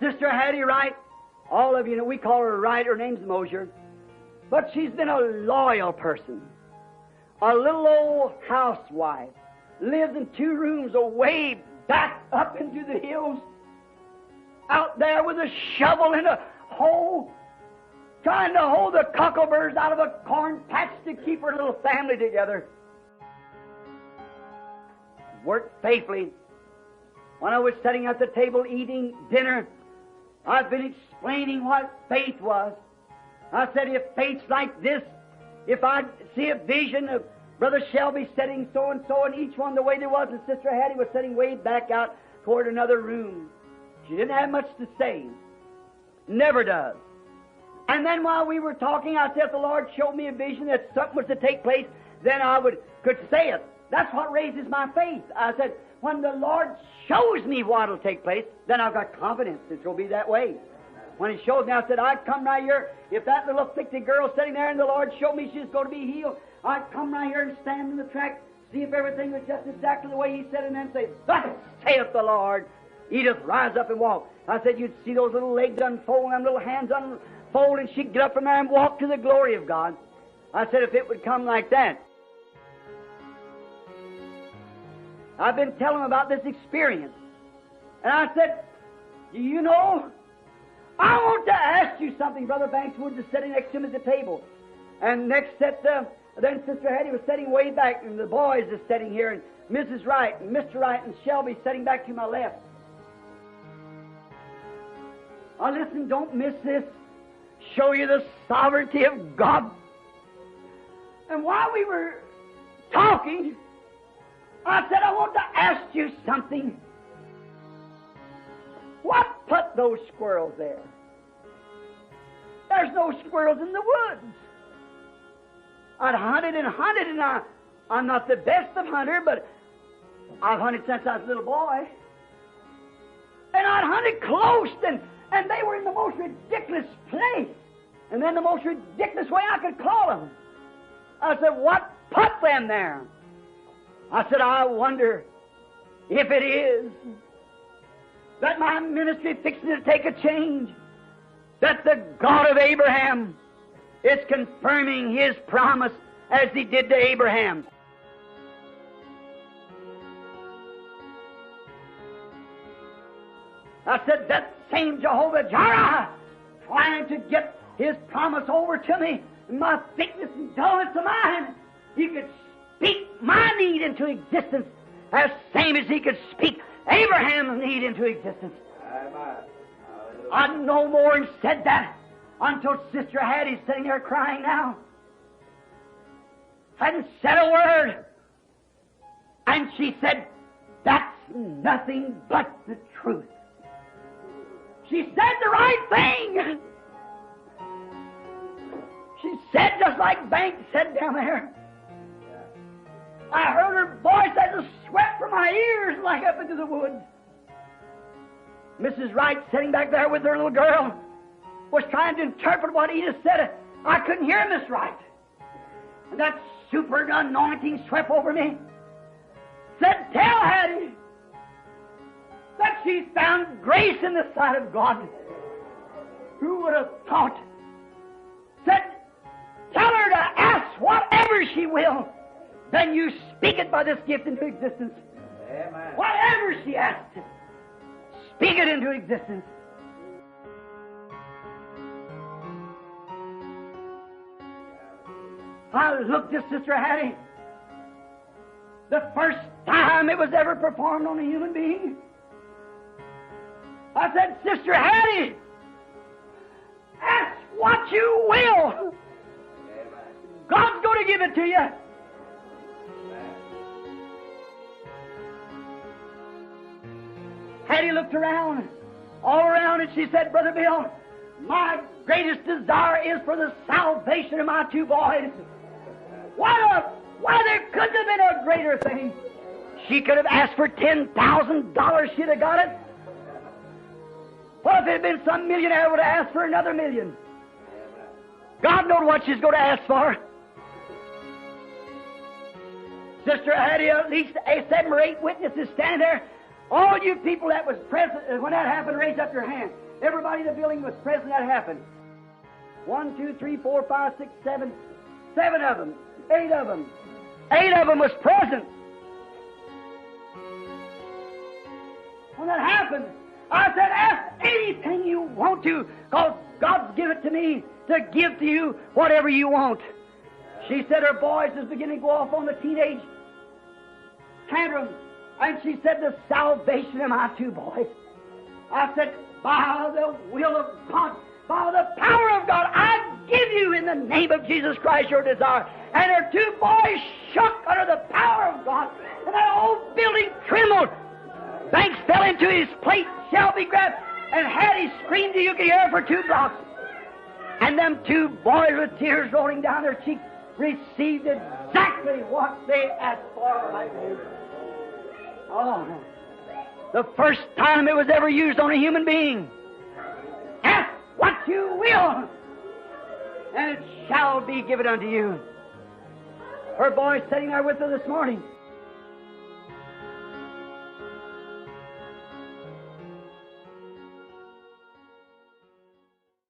Sister Hattie Wright, all of you know, we call her Wright, her name's Mosier, but she's been a loyal person. A little old housewife, lives in 2 rooms away back up into the hills, out there with a shovel and a hoe, trying to hold the cockleburs out of a corn patch to keep her little family together. Worked faithfully. When I was sitting at the table eating dinner, I've been explaining what faith was. I said, if faith's like this, if I see a vision of Brother Shelby sitting so-and-so, and each one the way there was, and Sister Hattie was sitting way back out toward another room. She didn't have much to say. Never does. And then while we were talking, I said, if the Lord showed me a vision that something was to take place, then I could say it. That's what raises my faith. I said, when the Lord shows me what will take place, then I've got confidence it will be that way. When He showed me, I said, I'd come right here. If that little afflicted girl sitting there and the Lord showed me she's going to be healed, I'd come right here and stand in the track, see if everything was just exactly the way He said, and then say, thus saith the Lord, Edith, rise up and walk. I said, you'd see those little legs unfold and them little hands unfold, and she'd get up from there and walk to the glory of God. I said, if it would come like that. I've been telling them about this experience. And I said, do you know, I want to ask you something. Brother Bankswood is sitting next to him at the table. And next set, then Sister Hattie was sitting way back, and the boys are sitting here, and Mrs. Wright, and Mr. Wright, and Shelby sitting back to my left. Now listen, don't miss this. Show you the sovereignty of God. And while we were talking, I said, I want to ask you something. What put those squirrels there? There's no squirrels in the woods. I'd hunted, and I'm not the best of hunter, but I've hunted since I was a little boy. And I'd hunted close, and they were in the most ridiculous place. And then the most ridiculous way I could call them. I said, what put them there? I said, I wonder if it is that my ministry fixing to take a change, that the God of Abraham is confirming His promise as He did to Abraham. I said, that same Jehovah Jireh trying to get His promise over to me, my thickness and dullness of mind, He could speak my need into existence as same as He could speak Abraham's need into existence. I no more and said that until Sister Hattie's sitting there crying now. Hadn't said a word. And she said, that's nothing but the truth. She said the right thing. She said just like Banks said down there. I heard her voice as a sweat from my ears like up into the woods. Mrs. Wright, sitting back there with her little girl, was trying to interpret what Edith said. I couldn't hear Miss Wright. And that super anointing swept over me. Said, tell Hattie that she's found grace in the sight of God. Who would have thought? Said, tell her to ask whatever she will. Then you speak it by this gift into existence. Amen. Whatever she asks, speak it into existence. I looked at Sister Hattie. The first time it was ever performed on a human being. I said, Sister Hattie, ask what you will. God's going to give it to you. Hattie looked around, all around, and she said, Brother Bill, my greatest desire is for the salvation of my 2 boys. Why, there couldn't have been a greater thing. She could have asked for $10,000, she'd have got it. What if it had been some millionaire would have asked for another million? God knows what she's going to ask for. Sister Hattie, at least 7 or 8 witnesses standing there. All you people that was present when that happened, raise up your hand. Everybody in the building was present. That happened. 1, 2, 3, 4, 5, 6, 7. 7 of them. 8 of them. 8 of them was present. When that happened, I said, ask anything you want to, because God's given it to me to give to you whatever you want. She said her boys was beginning to go off on the teenage tantrum, and she said, the salvation of my 2 boys. I said, by the will of God, by the power of God, I give you in the name of Jesus Christ your desire. And her 2 boys shook under the power of God, and that old building trembled. Banks fell into his plate, Shelby grabbed, and Hattie screamed till you could hear her for 2 blocks. And them 2 boys with tears rolling down their cheeks received exactly what they asked for right there. Oh, the first time it was ever used on a human being. Ask what you will, and it shall be given unto you. Her boy sitting there with her this morning.